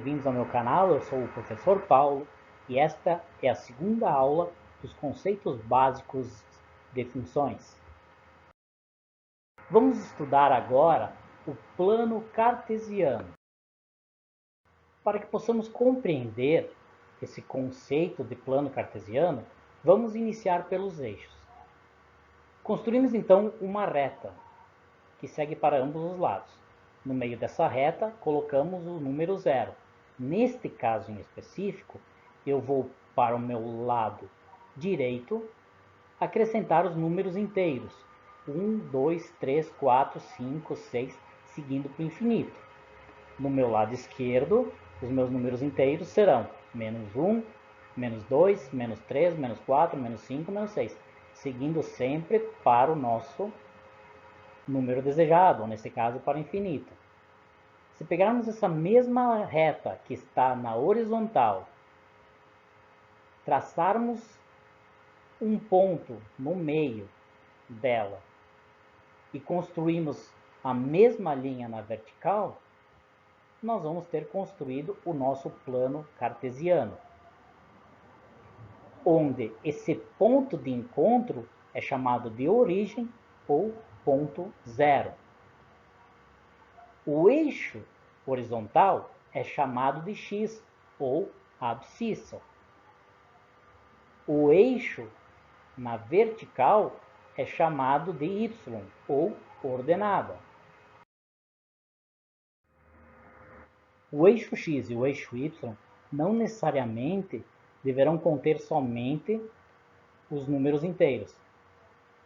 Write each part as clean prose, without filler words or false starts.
bem-vindos ao meu canal. Eu sou o professor Paulo e esta é a segunda aula dos conceitos básicos de funções. Vamos estudar agora o plano cartesiano. Para que possamos compreender esse conceito de plano cartesiano, vamos iniciar pelos eixos. Construímos então uma reta que segue para ambos os lados. No meio dessa reta, colocamos o número 0. Neste caso em específico, eu vou para o meu lado direito acrescentar os números inteiros. 1, 2, 3, 4, 5, 6, seguindo para o infinito. No meu lado esquerdo, os meus números inteiros serão menos 1, menos 2, menos 3, menos 4, menos 5, menos 6, seguindo sempre para o nosso número desejado, ou nesse caso para o infinito. Se pegarmos essa mesma reta que está na horizontal, traçarmos um ponto no meio dela e construirmos a mesma linha na vertical, nós vamos ter construído o nosso plano cartesiano, onde esse ponto de encontro é chamado de origem ou ponto zero. O eixo horizontal é chamado de x ou abscissa. O eixo na vertical é chamado de y ou ordenada. O eixo x e o eixo y não necessariamente deverão conter somente os números inteiros.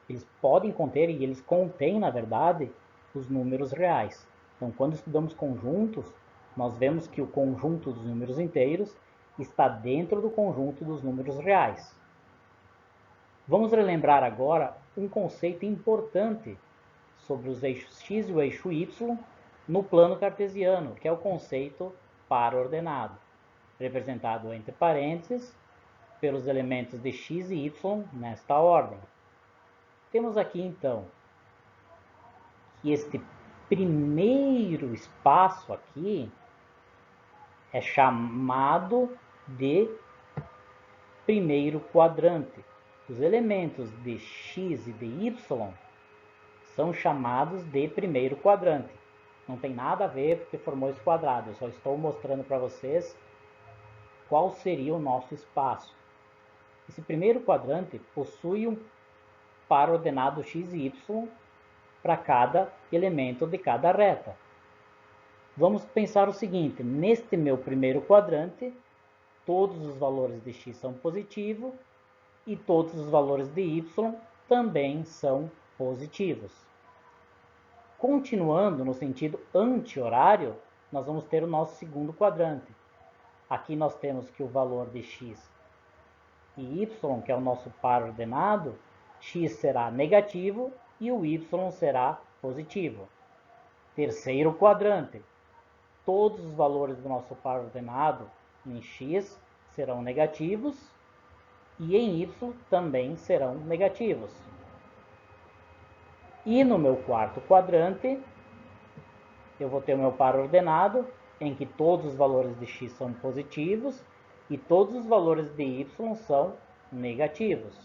Eles podem conter, e eles contêm, na verdade, os números reais. Então, quando estudamos conjuntos, nós vemos que o conjunto dos números inteiros está dentro do conjunto dos números reais. Vamos relembrar agora um conceito importante sobre os eixos x e o eixo y no plano cartesiano, que é o conceito par ordenado, representado entre parênteses pelos elementos de x e y nesta ordem. Temos aqui, então, que este primeiro espaço aqui é chamado de primeiro quadrante. Os elementos de x e de y são chamados de primeiro quadrante. Não tem nada a ver porque formou esse quadrado. Eu só estou mostrando para vocês qual seria o nosso espaço. Esse primeiro quadrante possui um par ordenado x e y para cada elemento de cada reta. Vamos pensar o seguinte: neste meu primeiro quadrante, todos os valores de x são positivos e todos os valores de y também são positivos. Continuando no sentido anti-horário, nós vamos ter o nosso segundo quadrante. Aqui nós temos que o valor de x e y, que é o nosso par ordenado, x será negativo e o y será positivo. Terceiro quadrante. Todos os valores do nosso par ordenado em x serão negativos e em y também serão negativos. E no meu quarto quadrante, eu vou ter o meu par ordenado, em que todos os valores de x são positivos e todos os valores de y são negativos.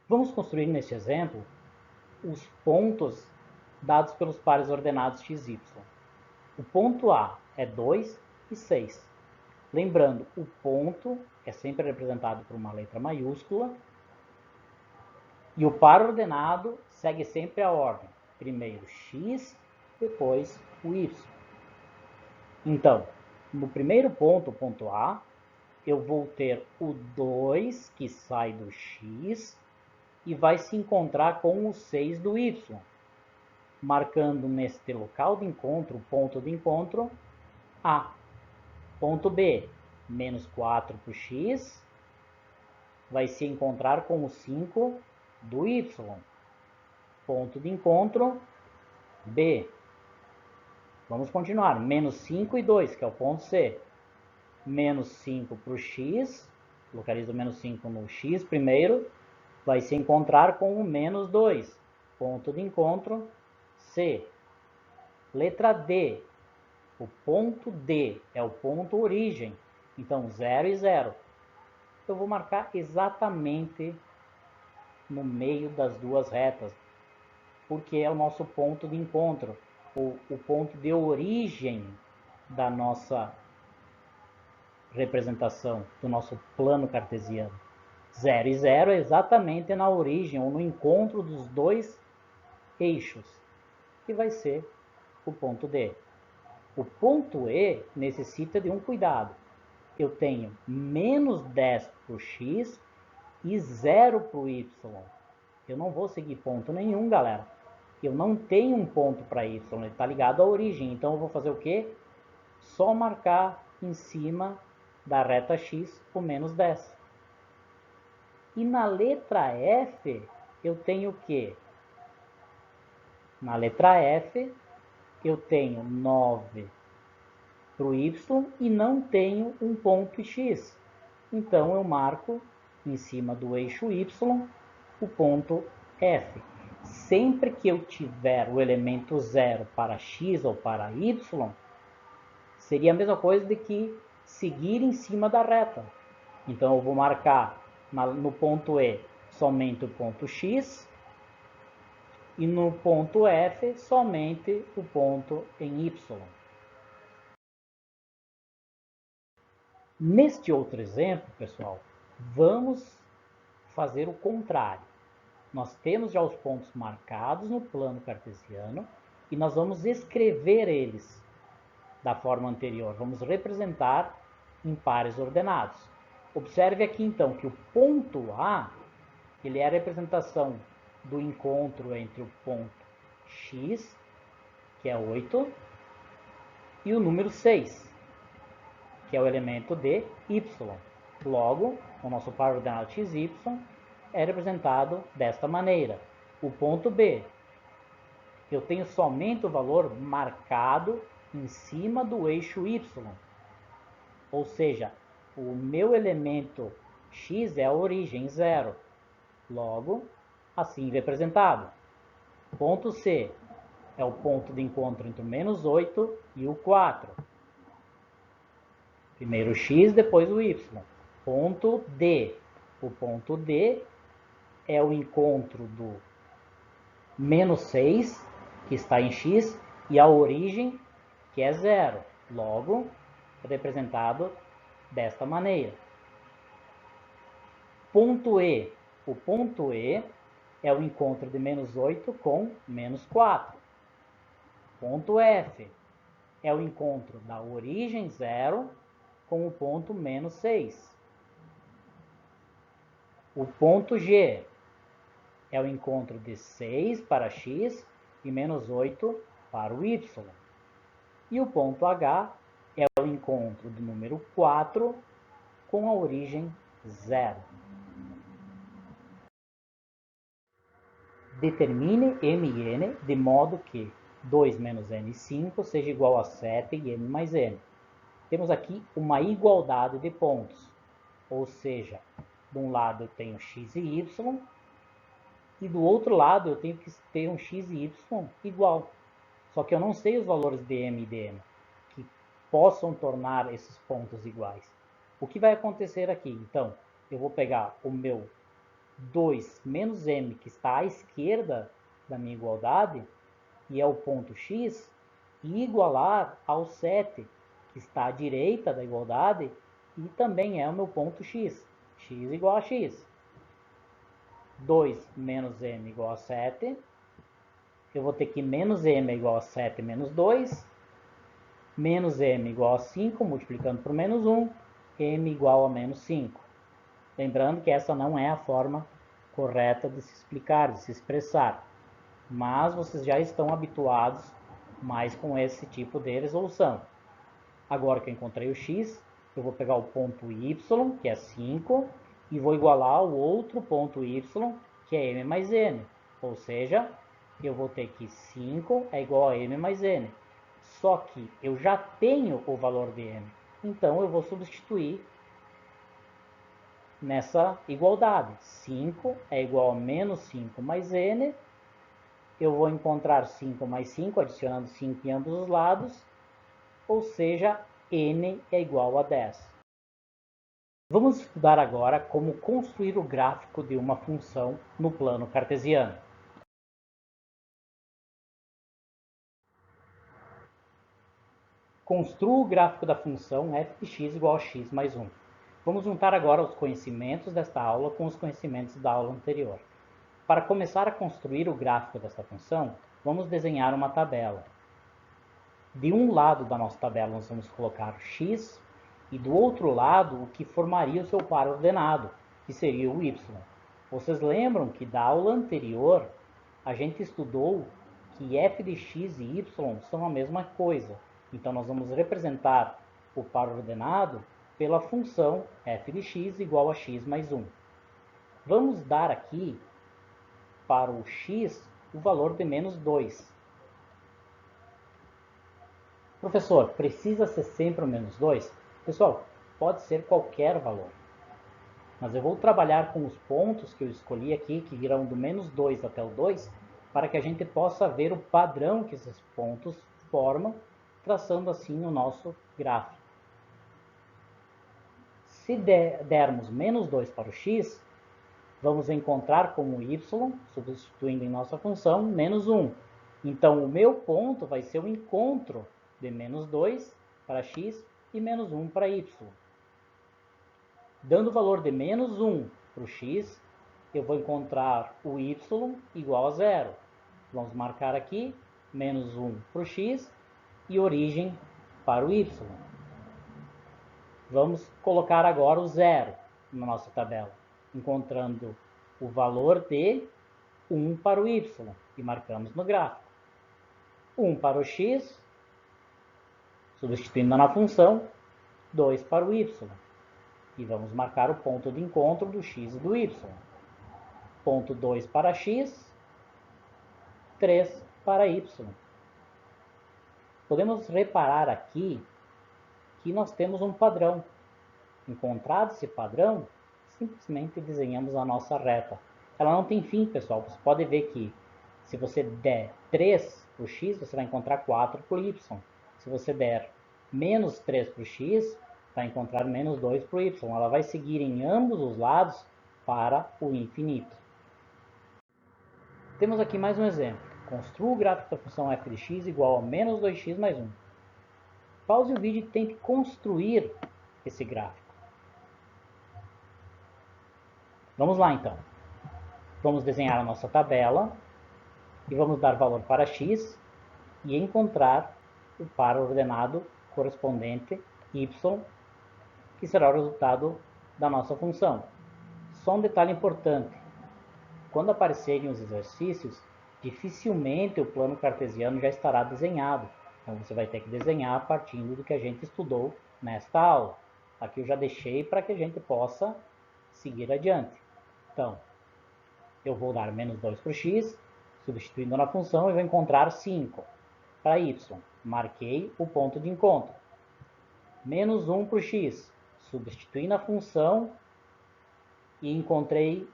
Vamos construir neste exemplo os pontos dados pelos pares ordenados x e y. O ponto A é 2 e 6. Lembrando, o ponto é sempre representado por uma letra maiúscula e o par ordenado segue sempre a ordem. Primeiro x, depois o y. Então, no primeiro ponto, o ponto A, eu vou ter o 2 que sai do x e vai se encontrar com o 6 do y, marcando neste local de encontro, o ponto de encontro, A. Ponto B, menos 4 para o x, vai se encontrar com o 5 do y. Ponto de encontro, B. Vamos continuar, menos 5 e 2, que é o ponto C. Menos 5 para o x, localizo menos 5 no x primeiro, vai se encontrar com o menos 2. Ponto de encontro, C. Letra D. O ponto D é o ponto origem. Então, 0 e 0. Eu vou marcar exatamente no meio das duas retas, porque é o nosso ponto de encontro, o ponto de origem da nossa representação, do nosso plano cartesiano. 0 e 0 é exatamente na origem, ou no encontro dos dois eixos, que vai ser o ponto D. O ponto E necessita de um cuidado. Eu tenho menos 10 para o x e 0 para o y. Eu não vou seguir ponto nenhum, galera. Eu não tenho um ponto para y, ele está ligado à origem. Então eu vou fazer o quê? Só marcar em cima da reta x o menos 10. E na letra F, eu tenho o quê? Na letra F, eu tenho 9 para o y e não tenho um ponto x. Então eu marco em cima do eixo y o ponto F. Sempre que eu tiver o elemento 0 para x ou para y, seria a mesma coisa de que seguir em cima da reta. Então eu vou marcar no ponto E somente o ponto x e no ponto F somente o ponto em y. Neste outro exemplo, pessoal, vamos fazer o contrário. Nós temos já os pontos marcados no plano cartesiano e nós vamos escrever eles da forma anterior. Vamos representar em pares ordenados. Observe aqui então que o ponto A, ele é a representação do encontro entre o ponto x, que é 8, e o número 6, que é o elemento de y. Logo, o nosso par ordenado xy é representado desta maneira. O ponto B, eu tenho somente o valor marcado em cima do eixo y. Ou seja, o meu elemento x é a origem 0. Logo, assim representado. Ponto C é o ponto de encontro entre o menos 8 e o 4. Primeiro o x, depois o y. Ponto D. O ponto D é o encontro do menos 6, que está em x, e a origem, que é 0. Logo, é representado desta maneira. Ponto E. O ponto E é o encontro de menos 8 com menos 4. Ponto F é o encontro da origem 0 com o ponto menos 6. O ponto G é o encontro de 6 para x e menos 8 para o y. E o ponto H é o encontro do número 4 com a origem 0. Determine m e n de modo que 2 menos n5 seja igual a 7 e m mais n. Temos aqui uma igualdade de pontos, ou seja, de um lado eu tenho x e y, e do outro lado eu tenho que ter um x e y igual. Só que eu não sei os valores de m e de n, que possam tornar esses pontos iguais. O que vai acontecer aqui? Então, eu vou pegar o meu 2 menos m, que está à esquerda da minha igualdade, e é o ponto x, e igualar ao 7, que está à direita da igualdade, e também é o meu ponto x. X igual a x. 2 menos m igual a 7. Eu vou ter que menos m é igual a 7 menos 2. Menos m igual a 5, multiplicando por menos 1. M igual a menos 5. Lembrando que essa não é a forma correta de se explicar, de se expressar. Mas vocês já estão habituados mais com esse tipo de resolução. Agora que eu encontrei o x, eu vou pegar o ponto y, que é 5, e vou igualar o outro ponto y, que é m mais n. Ou seja, eu vou ter que 5 é igual a m mais n. Só que eu já tenho o valor de m. Então, eu vou substituir nessa igualdade. 5 é igual a menos 5 mais n. Eu vou encontrar 5 mais 5, adicionando 5 em ambos os lados. ou seja, n é igual a 10. Vamos estudar agora como construir o gráfico de uma função no plano cartesiano. Construa o gráfico da função f de x igual a x mais 1. Vamos juntar agora os conhecimentos desta aula com os conhecimentos da aula anterior. Para começar a construir o gráfico desta função, vamos desenhar uma tabela. De um lado da nossa tabela nós vamos colocar x e do outro lado o que formaria o seu par ordenado, que seria o y. Vocês lembram que da aula anterior a gente estudou que f de x e y são a mesma coisa. Então nós vamos representar o par ordenado pela função f de x igual a x mais 1. Vamos dar aqui para o x o valor de menos 2. Professor, precisa ser sempre o menos 2? Pessoal, pode ser qualquer valor. Mas eu vou trabalhar com os pontos que eu escolhi aqui, que irão do menos 2 até o 2, para que a gente possa ver o padrão que esses pontos formam, traçando assim o nosso gráfico. Se dermos menos 2 para o x, vamos encontrar como y, substituindo em nossa função, menos 1. Então, o meu ponto vai ser o encontro de menos 2 para x e menos 1 para y. Dando o valor de menos 1 para o x, eu vou encontrar o y igual a 0. Vamos marcar aqui menos 1 para o x e origem para o y. Vamos colocar agora o 0 na nossa tabela, encontrando o valor de 1 para o y e marcamos no gráfico. 1 para o x, substituindo na função, 2 para o y. E vamos marcar o ponto de encontro do x e do y. Ponto 2 para x, 3 para y. Podemos reparar aqui que nós temos um padrão. Encontrado esse padrão, simplesmente desenhamos a nossa reta. Ela não tem fim, pessoal. Você pode ver que se você der 3 para o x, você vai encontrar 4 para o y. Se você der menos 3 para o x, vai encontrar menos 2 para o y. Ela vai seguir em ambos os lados para o infinito. Temos aqui mais um exemplo. Construa o gráfico da função f de x igual a menos 2x mais 1. Pause o vídeo e tente construir esse gráfico. Vamos lá então. Vamos desenhar a nossa tabela e vamos dar valor para x e encontrar o par ordenado correspondente y, que será o resultado da nossa função. Só um detalhe importante. Quando aparecerem os exercícios, dificilmente o plano cartesiano já estará desenhado. Então você vai ter que desenhar partindo do que a gente estudou nesta aula. Aqui eu já deixei para que a gente possa seguir adiante. Então, eu vou dar menos 2 para o x, substituindo na função, eu vou encontrar 5 para y. Marquei o ponto de encontro. Menos 1 para o x, substituí na função e encontrei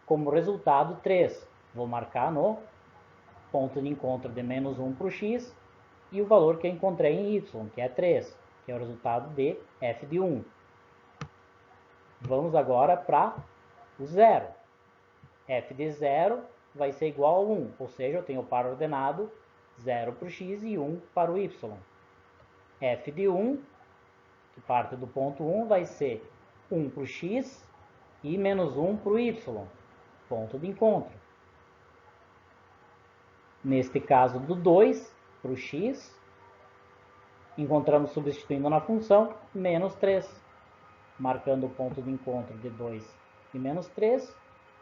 como resultado 3. Vou marcar no ponto de encontro de menos 1 para o x e o valor que eu encontrei em y, que é 3, que é o resultado de f de 1. Vamos agora para o 0. f de 0 vai ser igual a 1, ou seja, eu tenho o par ordenado 0 para o x e 1 para o y. f de 1, que parte do ponto 1, vai ser 1 para o x e menos 1 para o y, ponto de encontro. Neste caso, do 2 para o x, encontramos substituindo na função menos 3. Marcando o ponto de encontro de 2 e menos 3,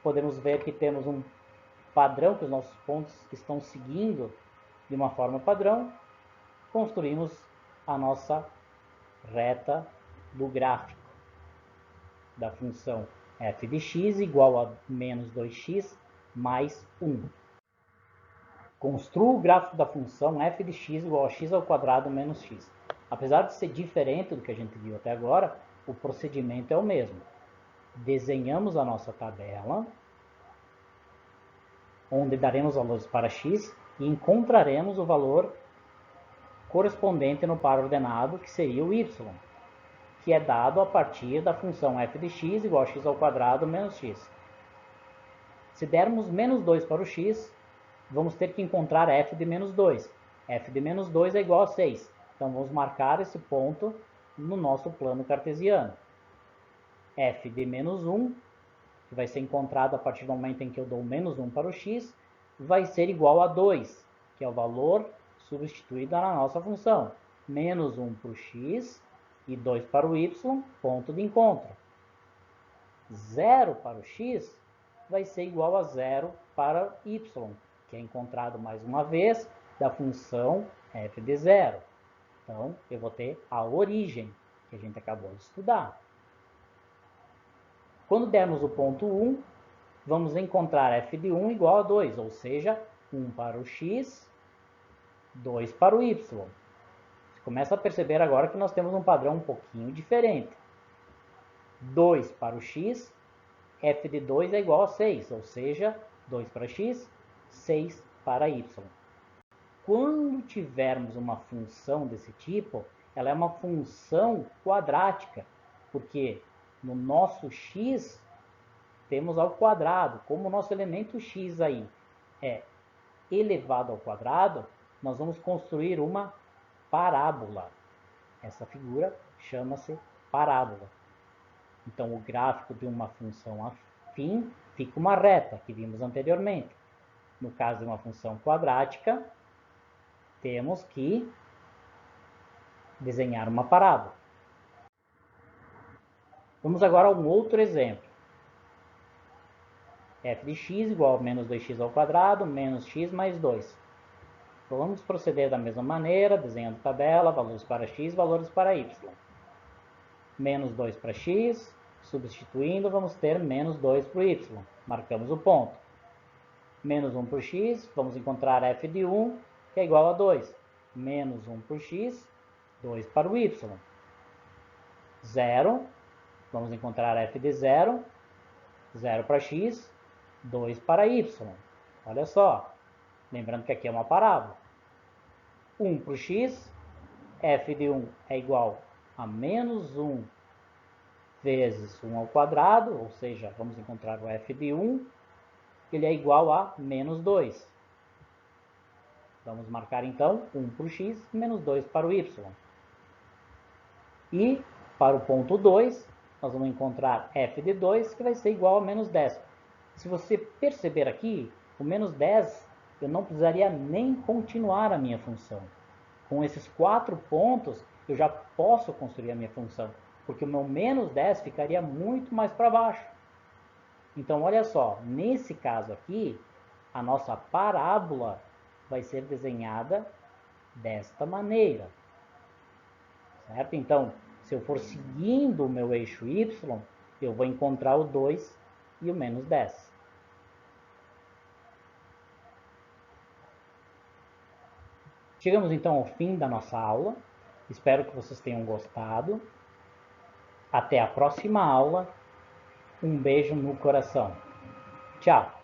podemos ver que temos um padrão, que os nossos pontos estão seguindo de uma forma padrão. Construímos a nossa reta do gráfico da função f de x igual a menos 2x mais 1. Construa o gráfico da função f de x igual a x ao quadrado menos x. Apesar de ser diferente do que a gente viu até agora, o procedimento é o mesmo. Desenhamos a nossa tabela, onde daremos valores para x e encontraremos o valor correspondente no par ordenado, que seria o y, que é dado a partir da função f de x igual a x ao quadrado menos x. Se dermos menos 2 para o x, vamos ter que encontrar f de menos 2. f de menos 2 é igual a 6. Então, vamos marcar esse ponto no nosso plano cartesiano. f de menos 1, que vai ser encontrado a partir do momento em que eu dou menos 1 para o x, vai ser igual a 2, que é o valor substituído na nossa função. Menos 1 para o x e 2 para o y, ponto de encontro. 0 para o x vai ser igual a 0 para y, que é encontrado mais uma vez da função f de 0. Então, eu vou ter a origem que a gente acabou de estudar. Quando dermos o ponto 1, vamos encontrar f de 1 igual a 2, ou seja, 1 para o x, 2 para o y. Você começa a perceber agora que nós temos um padrão um pouquinho diferente. 2 para o x, f de 2 é igual a 6, ou seja, 2 para x, 6 para y. Quando tivermos uma função desse tipo, ela é uma função quadrática, porque no nosso x temos ao quadrado. Como o nosso elemento x aí é elevado ao quadrado, nós vamos construir uma parábola. Essa figura chama-se parábola. Então, o gráfico de uma função afim fica uma reta, que vimos anteriormente. No caso de uma função quadrática, temos que desenhar uma parábola. Vamos agora a um outro exemplo. f de x igual a menos 2x ao quadrado, menos x mais 2. Então, vamos proceder da mesma maneira, desenhando tabela, valores para x, valores para y. Menos 2 para x, substituindo, vamos ter menos 2 para o y. Marcamos o ponto. Menos 1 para o x, vamos encontrar f de 1, que é igual a 2. Menos 1 para o x, 2 para o y. 0, vamos encontrar f de 0, 0 para x, 2 para y. Olha só, lembrando que aqui é uma parábola. 1 para o x, f de 1 é igual a menos 1 vezes 1 ao quadrado, ou seja, vamos encontrar o f de 1, ele é igual a menos 2. Vamos marcar então 1 para o x, menos 2 para o y. E para o ponto 2, nós vamos encontrar f de 2, que vai ser igual a menos 10. Se você perceber aqui, o menos 10, eu não precisaria nem continuar a minha função. Com esses 4 pontos, eu já posso construir a minha função, porque o meu menos 10 ficaria muito mais para baixo. Então, olha só, nesse caso aqui, a nossa parábola vai ser desenhada desta maneira. Certo? Então, se eu for seguindo o meu eixo y, eu vou encontrar o 2 e o menos 10. Chegamos então ao fim da nossa aula. Espero que vocês tenham gostado. Até a próxima aula. Um beijo no coração. Tchau!